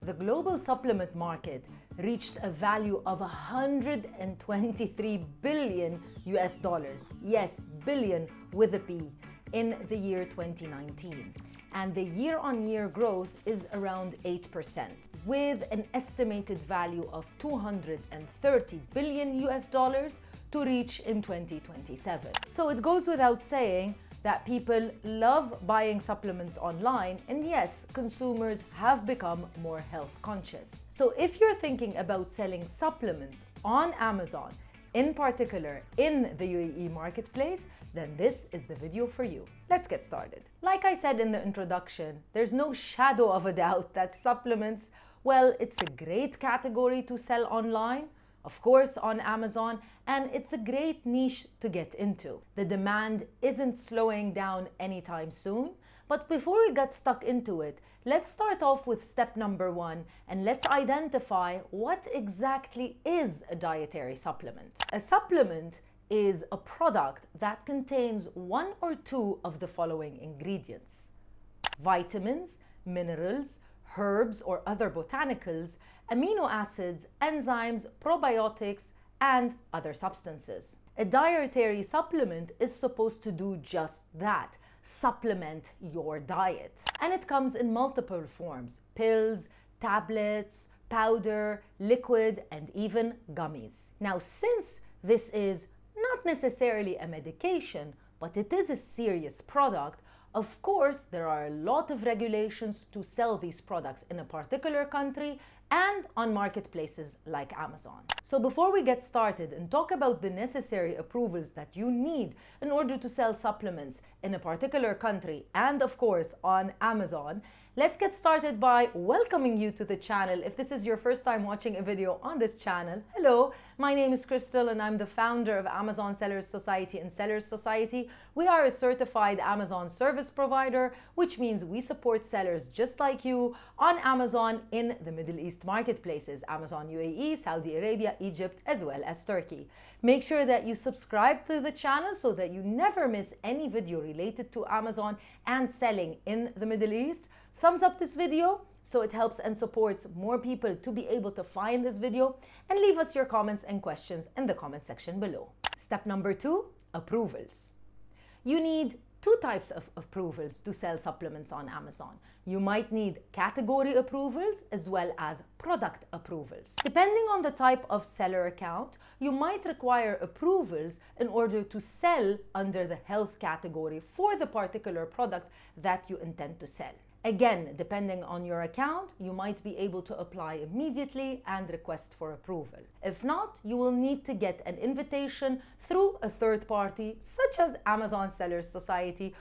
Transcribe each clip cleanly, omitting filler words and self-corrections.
the global supplement market reached a value of 123 billion US dollars. Yes, billion with a B, in the year 2019. And the year-on-year growth is around 8%, with an estimated value of 230 billion US dollars to reach in 2027. So it goes without saying that people love buying supplements online, and yes, consumers have become more health conscious. So if you're thinking about selling supplements on Amazon, in particular in the UAE marketplace, then this is the video for you. Let's get started. Like I said in the introduction, there's no shadow of a doubt that supplements, well, it's a great category to sell online, of course on Amazon, and it's a great niche to get into. The demand isn't slowing down anytime soon, but before we get stuck into it, let's start off with step number 1 and let's identify what exactly is a dietary supplement. A supplement is a product that contains one or two of the following ingredients: vitamins, minerals, herbs or other botanicals, amino acids, enzymes, probiotics, and other substances. A dietary supplement is supposed to do just that: supplement your diet. And it comes in multiple forms: pills, tablets, powder, liquid, and even gummies. Now, since this is not necessarily a medication, but it is a serious product, of course, there are a lot of regulations to sell these products in a particular country and on marketplaces like Amazon. So before we get started and talk about the necessary approvals that you need in order to sell supplements in a particular country and of course on Amazon, let's get started by welcoming you to the channel. If this is your first time watching a video on this channel, hello, my name is Crystal and I'm the founder of Amazon Sellers Society and Sellers Society. We are a certified Amazon service provider, which means we support sellers just like you on Amazon in the Middle East marketplaces: Amazon UAE, Saudi Arabia, Egypt, as well as Turkey. Make sure that you subscribe to the channel so that you never miss any video related to Amazon and selling in the Middle East. Thumbs up this video so it helps and supports more people to be able to find this video, and leave us your comments and questions in the comment section below. Step number 2, approvals. You need two types of approvals to sell supplements on Amazon. You might need category approvals as well as product approvals. Depending on the type of seller account, you might require approvals in order to sell under the health category for the particular product that you intend to sell. Again, depending on your account, you might be able to apply immediately and request for approval. If not, you will need to get an invitation through a third party, such as Amazon Sellers Society,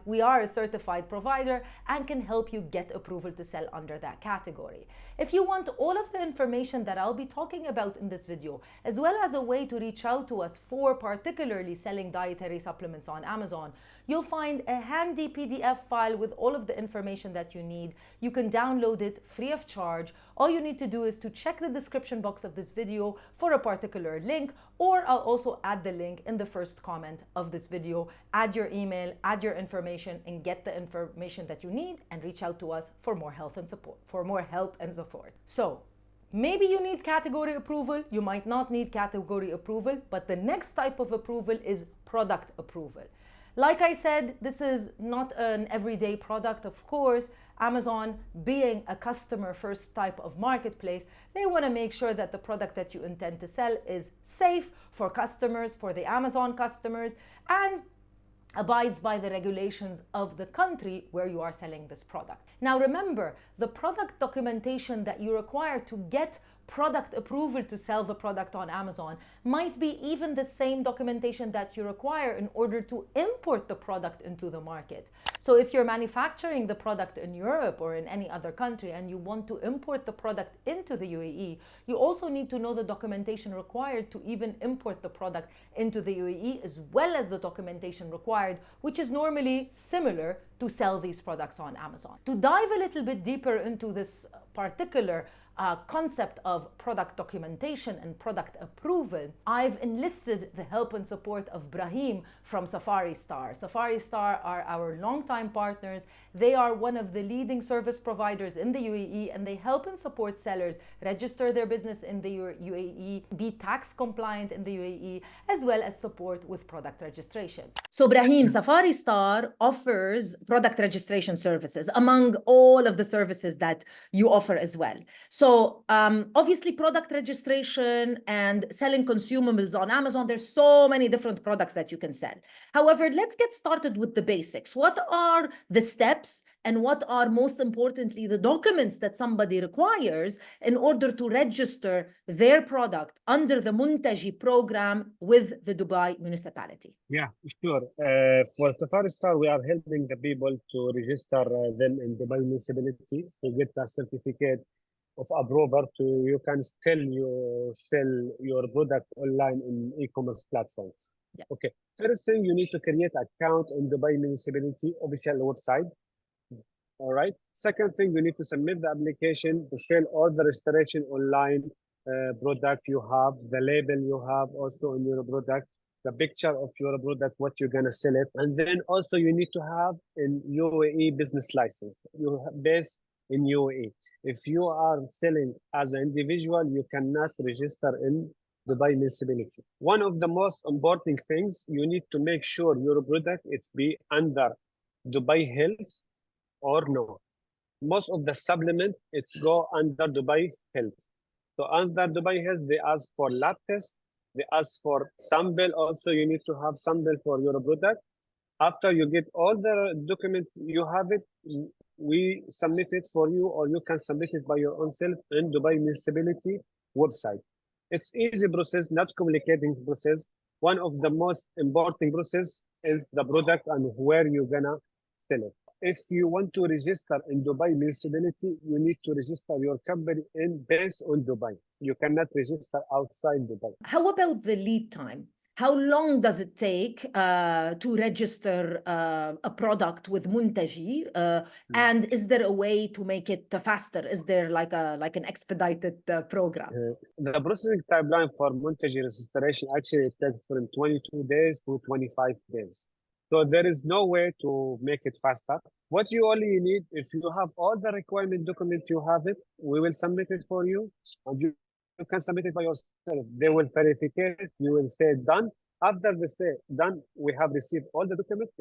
we are a certified provider and can help you get approval to sell under that category. If you want all of the information that I'll be talking about in this video, as well as a way to reach out to us for particularly selling dietary supplements on Amazon, you'll find a handy PDF file with all of the information that you need. You can download it free of charge. All you need to do is to check the description box of this video for a particular link, or I'll also add the link in the first comment of this video. Add your email, add your information, and get the information that you need and reach out to us for more help and support. So maybe you need category approval, you might not need category approval, but the next type of approval is product approval. Like I said, this is not an everyday product, of course. Amazon, being a customer first type of marketplace, they want to make sure that the product that you intend to sell is safe for customers, for the Amazon customers, and abides by the regulations of the country where you are selling this product. Now remember, the product documentation that you require to get product approval to sell the product on Amazon might be even the same documentation that you require in order to import the product into the market. So if you're manufacturing the product in Europe or in any other country and you want to import the product into the UAE, you also need to know the documentation required to even import the product into the UAE, as well as the documentation required, which is normally similar to sell these products on Amazon. To dive a little bit deeper into this particular concept of product documentation and product approval, I've enlisted the help and support of Brahim from Safari Star. Safari Star are our longtime partners. They are one of the leading service providers in the UAE, and they help and support sellers register their business in the UAE, be tax compliant in the UAE, as well as support with product registration. So Brahim, Safari Star offers product registration services among all of the services that you offer as well. So obviously product registration and selling consumables on Amazon, there's so many different products that you can sell. However, let's get started with the basics. What are the steps and what are most importantly the documents that somebody requires in order to register their product under the Muntaji program with the Dubai municipality? Yeah, sure. For Safari Star, we are helping the people to register them in Dubai municipality to get a certificate of approval you can sell your product online in e-commerce platforms. Yeah. Okay. First thing, you need to create account on Dubai municipality official website. All right. Second thing, you need to submit the application to fill all the registration online product you have, the label you have also on your product, the picture of your product, what you're gonna sell it, and then also you need to have an UAE business license. You based in UAE. If you are selling as an individual, you cannot register in Dubai municipality. One of the most important things, you need to make sure your product is be under Dubai Health or no. Most of the supplement, it's go under Dubai Health. So under Dubai Health, they ask for lab test, they ask for sample. Also, you need to have sample for your product. After you get all the documents, you have it, we submit it for you, or you can submit it by your own self in Dubai municipality website. It's easy process, not complicating process. One of the most important process is the product and where you're gonna sell it. If you want to register in Dubai municipality, you need to register your company based on Dubai. You cannot register outside Dubai. How about the lead time? How long does it take to register a product with Muntaji? And is there a way to make it faster? Is there like an expedited program? The processing timeline for Muntaji registration actually takes from 22 days to 25 days. So there is no way to make it faster. What you only need, if you have all the requirement documents, you have it, we will submit it for you, and you can submit it by yourself. They will verify it, you will say done. After they say done, we have received all the documents.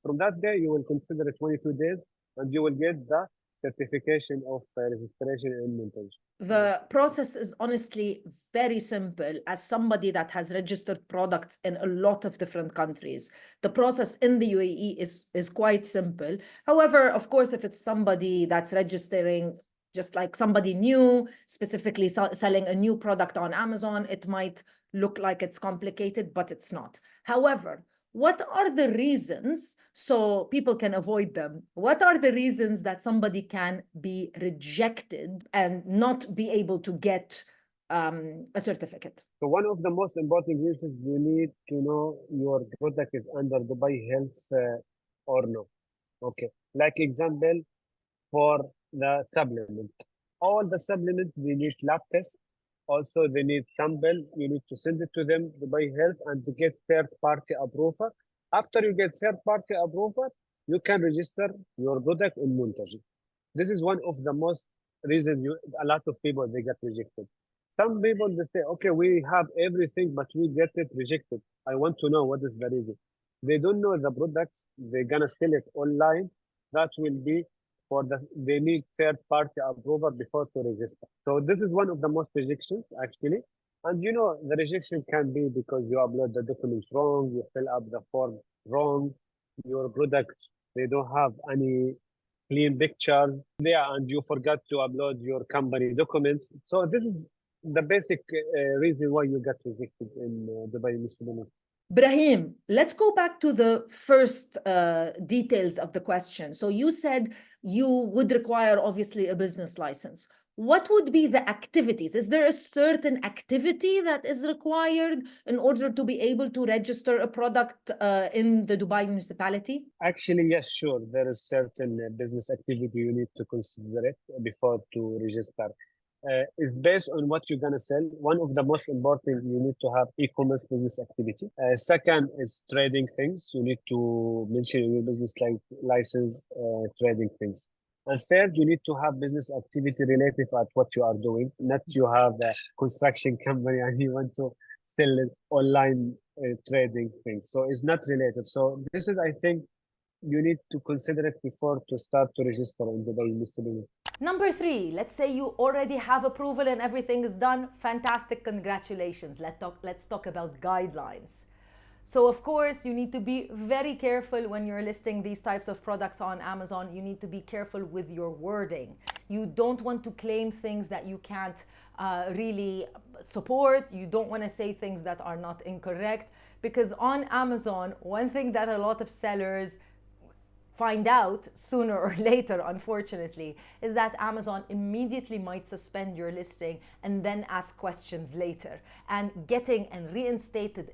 From that day, you will consider it 22 days, and you will get the certification of registration in Muntaji. The process is honestly very simple. As somebody that has registered products in a lot of different countries, the process in the UAE is quite simple. However, of course, if it's somebody that's registering just like somebody new, specifically selling a new product on Amazon, it might look like it's complicated, but it's not. However, what are the reasons, so people can avoid them, what are the reasons that somebody can be rejected and not be able to get a certificate? So one of the most important reasons, you need to know your product is under Dubai Health or no. Okay, like example, for the supplement. All the supplements, they need lab test. Also, they need sample. You need to send it to them, Dubai Health, and to get third-party approval. After you get third-party approval, you can register your product in Muntaji. This is one of the most reasons a lot of people, they get rejected. Some people, they say, okay, we have everything, but we get it rejected. I want to know what is the reason. They don't know the products. They're going to sell it online. That will be they need third-party approval before to register. So this is one of the most rejections, actually. And you know, the rejection can be because you upload the documents wrong, you fill up the form wrong, your product, they don't have any clean picture there, and you forgot to upload your company documents. So this is the basic reason why you got rejected in Dubai municipality. Brahim, let's go back to the first details of the question. So you said you would require obviously a business license. What would be the activities? Is there a certain activity that is required in order to be able to register a product in the Dubai municipality? Actually, yes, sure. There is certain business activity you need to consider it before to register. is based on what you're gonna sell. One of the most important, you need to have e-commerce business activity. Second is trading things. You need to mention in your business like license trading things. And third, you need to have business activity related at what you are doing. Not you have a construction company and you want to sell it online trading things. So it's not related. So this is, I think, you need to consider it before to start to register in Dubai Municipality. Number 3, let's say you already have approval and everything is done. Fantastic, congratulations. Let's talk about guidelines. So of course, you need to be very careful when you're listing these types of products on Amazon. You need to be careful with your wording. You don't want to claim things that you can't really support. You don't want to say things that are not incorrect, because on Amazon, one thing that a lot of sellers find out sooner or later, unfortunately, is that Amazon immediately might suspend your listing and then ask questions later. And getting and reinstating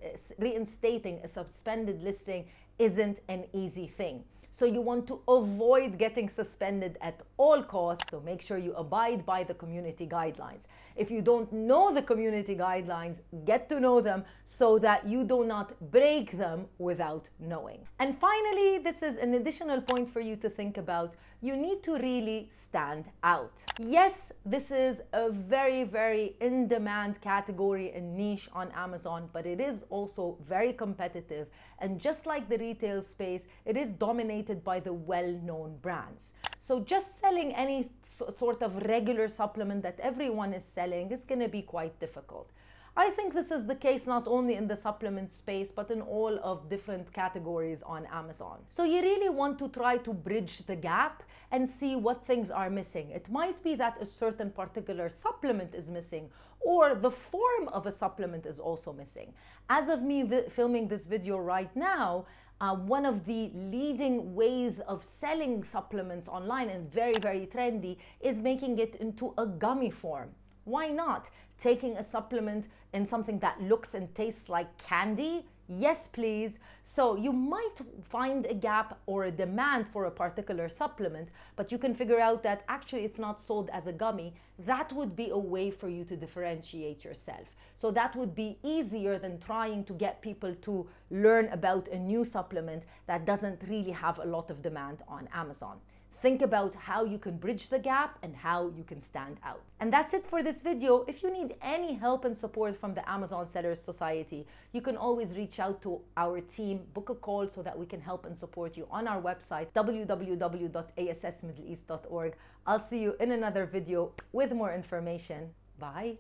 a suspended listing isn't an easy thing. So you want to avoid getting suspended at all costs, so make sure you abide by the community guidelines. If you don't know the community guidelines, get to know them so that you do not break them without knowing. And finally, this is an additional point for you to think about. You need to really stand out. Yes, this is a very, very in-demand category and niche on Amazon, but it is also very competitive. And just like the retail space, it is dominated by the well-known brands. So just selling any sort of regular supplement that everyone is selling is going to be quite difficult. I think this is the case not only in the supplement space, but in all of different categories on Amazon. So you really want to try to bridge the gap and see what things are missing. It might be that a certain particular supplement is missing, or the form of a supplement is also missing. As of me filming this video right now, one of the leading ways of selling supplements online, and very, very trendy, is making it into a gummy form. Why not? Taking a supplement in something that looks and tastes like candy? Yes, please. So you might find a gap or a demand for a particular supplement, but you can figure out that actually it's not sold as a gummy. That would be a way for you to differentiate yourself. So that would be easier than trying to get people to learn about a new supplement that doesn't really have a lot of demand on Amazon. Think about how you can bridge the gap and how you can stand out. And that's it for this video. If you need any help and support from the Amazon Sellers Society, you can always reach out to our team, book a call so that we can help and support you on our website, www.assmiddleeast.org. I'll see you in another video with more information. Bye.